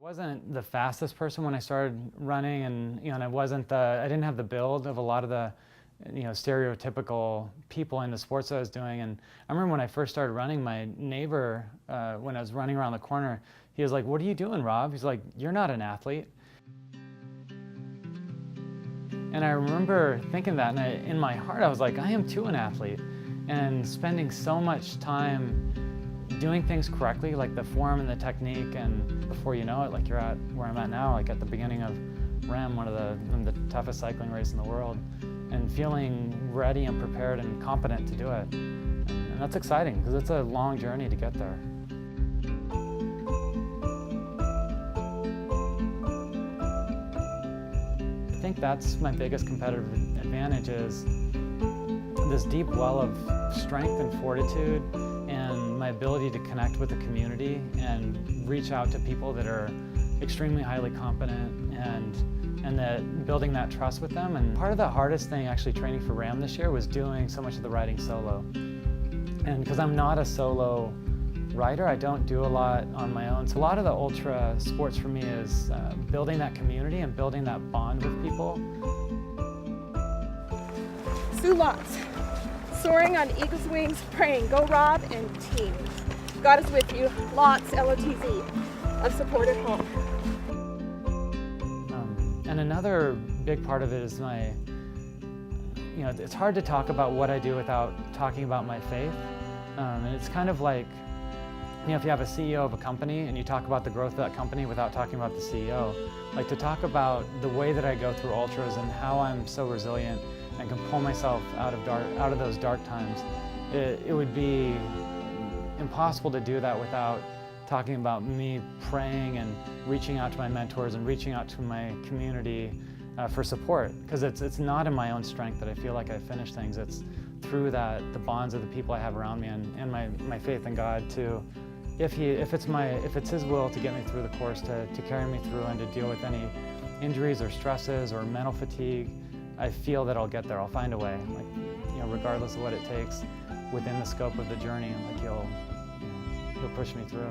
Wasn't the fastest person when I started running, and and I didn't have the build of a lot of the stereotypical people in the sports I was doing. And I remember when I first started running, my neighbor, when I was running around the corner, he was like, "What are you doing, Rob?" He's like, "You're not an athlete." And I remember thinking that, and in my heart I was like, I am too an athlete. And spending so much time doing things correctly, like the form and the technique, and before you know it, like you're at where I'm at now, like at the beginning of REM, one of the toughest cycling races in the world, and feeling ready and prepared and competent to do it. And that's exciting, because it's a long journey to get there. I think that's my biggest competitive advantage, is this deep well of strength and fortitude, and my ability to connect with the community and reach out to people that are extremely highly competent, and that building that trust with them. And part of the hardest thing actually training for RAM this year was doing so much of the riding solo. And because I'm not a solo rider, I don't do a lot on my own. So a lot of the ultra sports for me is building that community and building that bond with people. Sue Lots, soaring on eagle's wings, praying, go Rob and team. God is with you, Lots, L-O-T-Z, of support at home. And another big part of it is it's hard to talk about what I do without talking about my faith. And it's kind of like, if you have a CEO of a company and you talk about the growth of that company without talking about the CEO, like to talk about the way that I go through ultras and how I'm so resilient and can pull myself out of those dark times, it would be impossible to do that without talking about me praying and reaching out to my mentors and reaching out to my community for support. Because it's not in my own strength that I feel like I finish things. It's through the bonds of the people I have around me, and my faith in God to, if it's His will to get me through the course, to carry me through and to deal with any injuries or stresses or mental fatigue, I feel that I'll get there. I'll find a way, regardless of what it takes within the scope of the journey. Like He'll push me through.